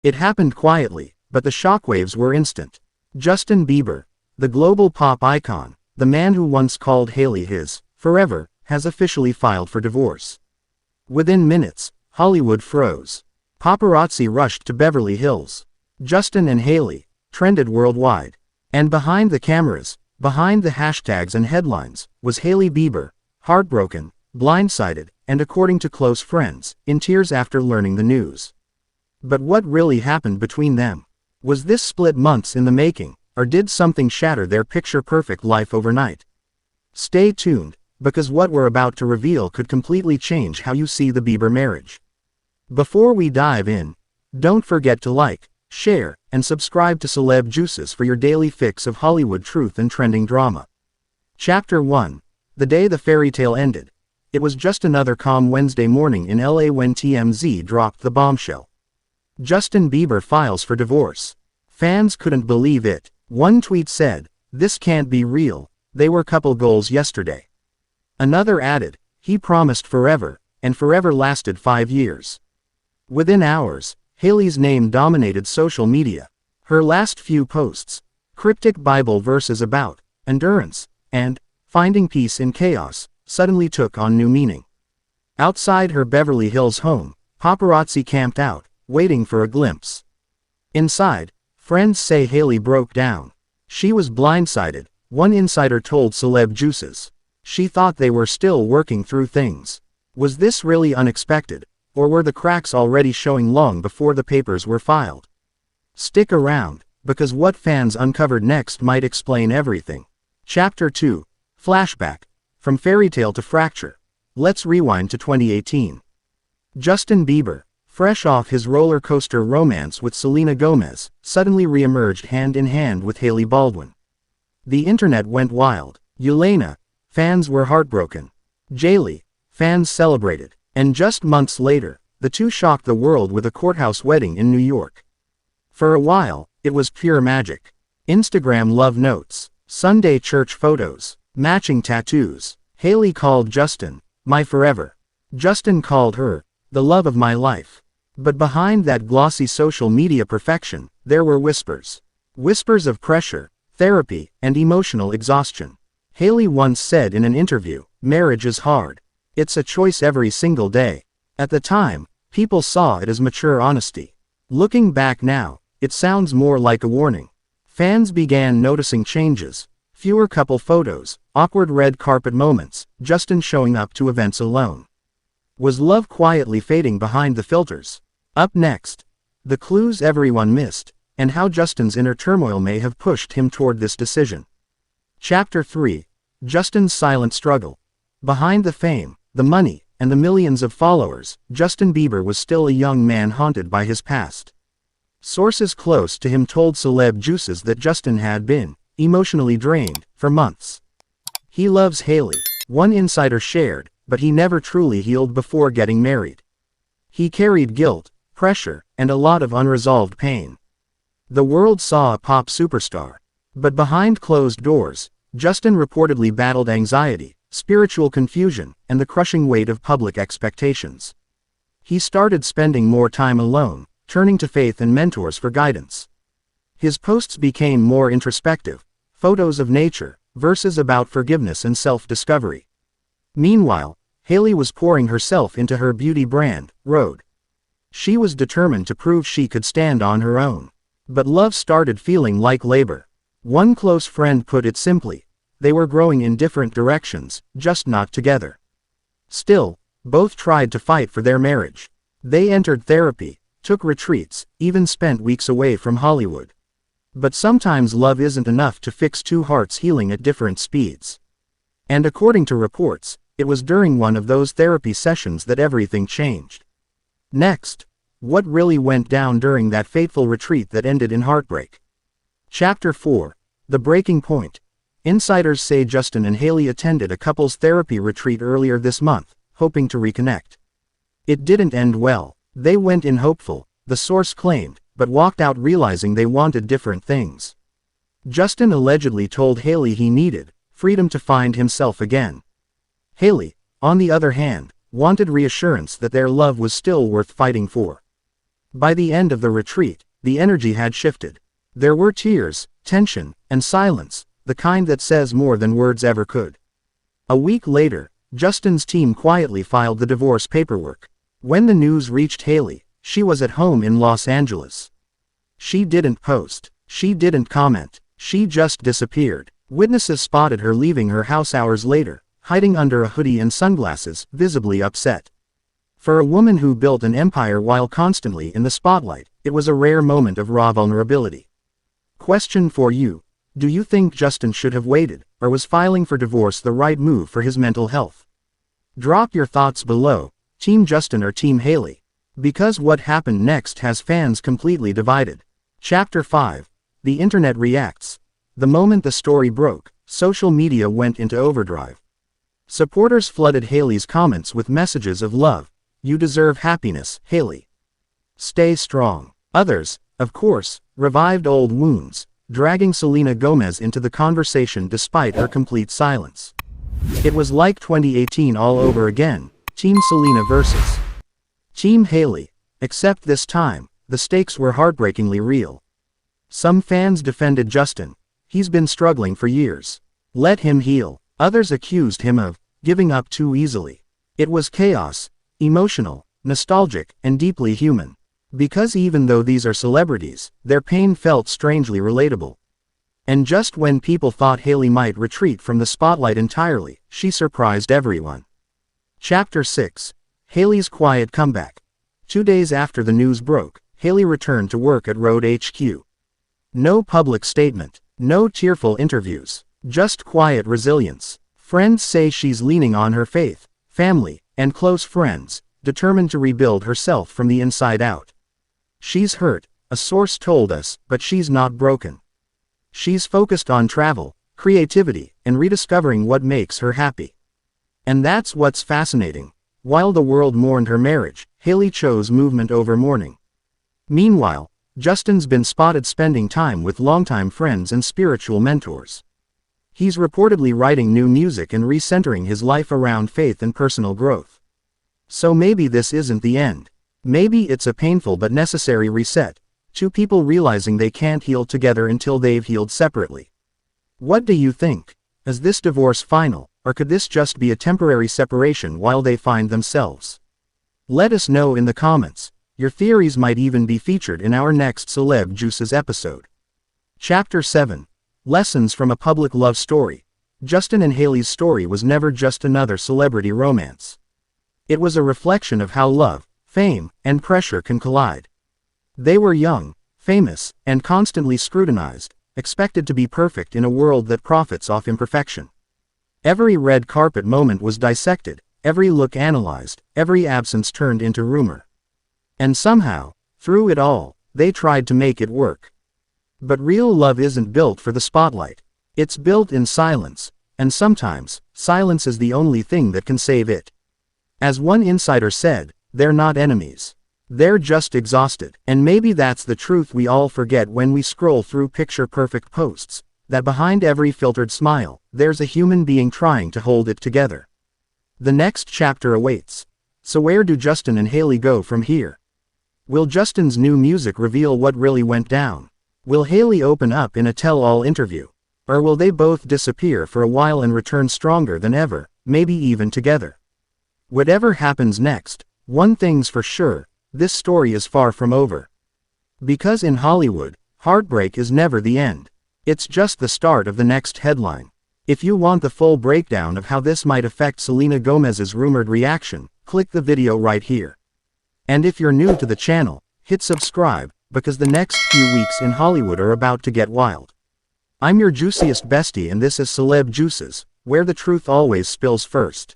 It happened quietly, but the shockwaves were instant. Justin Bieber, the global pop icon, the man who once called Hailey his forever, has officially filed for divorce. Within minutes, Hollywood froze. Paparazzi rushed to Beverly Hills. Justin and Hailey trended worldwide. And behind the cameras, behind the hashtags and headlines, was Hailey Bieber, heartbroken, blindsided, and according to close friends, in tears after learning the news. But what really happened between them? Was this split months in the making, or did something shatter their picture-perfect life overnight? Stay tuned, because what we're about to reveal could completely change how you see the Bieber marriage. Before we dive in, don't forget to like, share, and subscribe to Celeb Juices for your daily fix of Hollywood truth and trending drama. Chapter 1. The day the fairy tale ended. It was just another calm Wednesday morning in LA when TMZ dropped the bombshell. Justin Bieber files for divorce. Fans couldn't believe it. One tweet said, "This can't be real, they were couple goals yesterday." Another added, "He promised forever," and forever lasted 5 years. Within hours, Hailey's name dominated social media. Her last few posts, cryptic Bible verses about endurance and finding peace in chaos, suddenly took on new meaning. Outside her Beverly Hills home, paparazzi camped out, waiting for a glimpse. Inside, friends say Hailey broke down. She was blindsided, one insider told Celeb Juices. She thought they were still working through things. Was this really unexpected, or were the cracks already showing long before the papers were filed? Stick around, because what fans uncovered next might explain everything. Chapter 2. Flashback. From fairy tale to fracture. Let's rewind to 2018. Justin Bieber, fresh off his roller coaster romance with Selena Gomez, suddenly re-emerged hand in hand with Hailey Baldwin. The internet went wild. Yelena, fans were heartbroken. Jaylee, fans celebrated. And just months later, the two shocked the world with a courthouse wedding in New York. For a while, it was pure magic. Instagram love notes, Sunday church photos, matching tattoos. Hailey called Justin, "my forever." Justin called her, "the love of my life." But behind that glossy social media perfection, there were whispers. Whispers of pressure, therapy, and emotional exhaustion. Hailey once said in an interview, "Marriage is hard. It's a choice every single day." At the time, people saw it as mature honesty. Looking back now, it sounds more like a warning. Fans began noticing changes. Fewer couple photos, awkward red carpet moments, Justin showing up to events alone. Was love quietly fading behind the filters? Up next, the clues everyone missed, and how Justin's inner turmoil may have pushed him toward this decision. Chapter 3. Justin's silent struggle. Behind the fame, the money, and the millions of followers, Justin Bieber was still a young man haunted by his past. Sources close to him told Celeb Juices that Justin had been emotionally drained for months. He loves Hailey, one insider shared, but he never truly healed before getting married. He carried guilt, pressure, and a lot of unresolved pain. The world saw a pop superstar. But behind closed doors, Justin reportedly battled anxiety, spiritual confusion, and the crushing weight of public expectations. He started spending more time alone, turning to faith and mentors for guidance. His posts became more introspective, photos of nature, verses about forgiveness and self-discovery. Meanwhile, Hailey was pouring herself into her beauty brand, Rhode. She was determined to prove she could stand on her own. But love started feeling like labor. One close friend put it simply, they were growing in different directions, just not together. Still, both tried to fight for their marriage. They entered therapy, took retreats, even spent weeks away from Hollywood. But sometimes love isn't enough to fix two hearts healing at different speeds. And according to reports, it was during one of those therapy sessions that everything changed. Next, what really went down during that fateful retreat that ended in heartbreak? Chapter 4. The Breaking Point. Insiders say Justin and Hailey attended a couples therapy retreat earlier this month, hoping to reconnect. It didn't end well. They went in hopeful, the source claimed, but walked out realizing they wanted different things. Justin allegedly told Hailey he needed freedom to find himself again. Hailey, on the other hand, wanted reassurance that their love was still worth fighting for. By the end of the retreat, the energy had shifted. There were tears, tension, and silence, the kind that says more than words ever could. A week later, Justin's team quietly filed the divorce paperwork. When the news reached Hailey, she was at home in Los Angeles. She didn't post. She didn't comment. She just disappeared. Witnesses spotted her leaving her house hours later, hiding under a hoodie and sunglasses, visibly upset. For a woman who built an empire while constantly in the spotlight, it was a rare moment of raw vulnerability. Question for you. Do you think Justin should have waited, or was filing for divorce the right move for his mental health? Drop your thoughts below, Team Justin or Team Hailey. Because what happened next has fans completely divided. Chapter 5. The Internet reacts. The moment the story broke, social media went into overdrive. Supporters flooded Hailey's comments with messages of love. You deserve happiness, Hailey. Stay strong. Others, of course, revived old wounds, dragging Selena Gomez into the conversation despite her complete silence. It was like 2018 all over again, Team Selena versus Team Hailey, except this time, the stakes were heartbreakingly real. Some fans defended Justin. He's been struggling for years. Let him heal. Others accused him of giving up too easily. It was chaos. Emotional, nostalgic, and deeply human. Because even though these are celebrities, their pain felt strangely relatable. And just when people thought Hailey might retreat from the spotlight entirely, she surprised everyone. Chapter 6. Hailey's quiet comeback. 2 days after the news broke, Hailey returned to work at Road HQ. No public statement, no tearful interviews, just quiet resilience. Friends say she's leaning on her faith, family, and close friends, determined to rebuild herself from the inside out. She's hurt, a source told us, but she's not broken. She's focused on travel, creativity, and rediscovering what makes her happy. And that's what's fascinating. While the world mourned her marriage, Hailey chose movement over mourning. Meanwhile, Justin's been spotted spending time with longtime friends and spiritual mentors. He's reportedly writing new music and recentering his life around faith and personal growth. So maybe this isn't the end. Maybe it's a painful but necessary reset, two people realizing they can't heal together until they've healed separately. What do you think? Is this divorce final, or could this just be a temporary separation while they find themselves? Let us know in the comments. Your theories might even be featured in our next Celeb Juices episode. Chapter 7. Lessons from a public love story. Justin and Hailey's story was never just another celebrity romance. It was a reflection of how love, fame, and pressure can collide. They were young, famous, and constantly scrutinized, expected to be perfect in a world that profits off imperfection. Every red carpet moment was dissected, every look analyzed, every absence turned into rumor. And somehow, through it all, they tried to make it work. But real love isn't built for the spotlight. It's built in silence, and sometimes, silence is the only thing that can save it. As one insider said, they're not enemies. They're just exhausted. And maybe that's the truth we all forget when we scroll through picture-perfect posts, that behind every filtered smile, there's a human being trying to hold it together. The next chapter awaits. So where do Justin and Hailey go from here? Will Justin's new music reveal what really went down? Will Hailey open up in a tell-all interview? Or will they both disappear for a while and return stronger than ever, maybe even together? Whatever happens next, one thing's for sure, this story is far from over. Because in Hollywood, heartbreak is never the end. It's just the start of the next headline. If you want the full breakdown of how this might affect Selena Gomez's rumored reaction, click the video right here. And if you're new to the channel, hit subscribe, because the next few weeks in Hollywood are about to get wild. I'm your juiciest bestie and this is Celeb Juices, where the truth always spills first.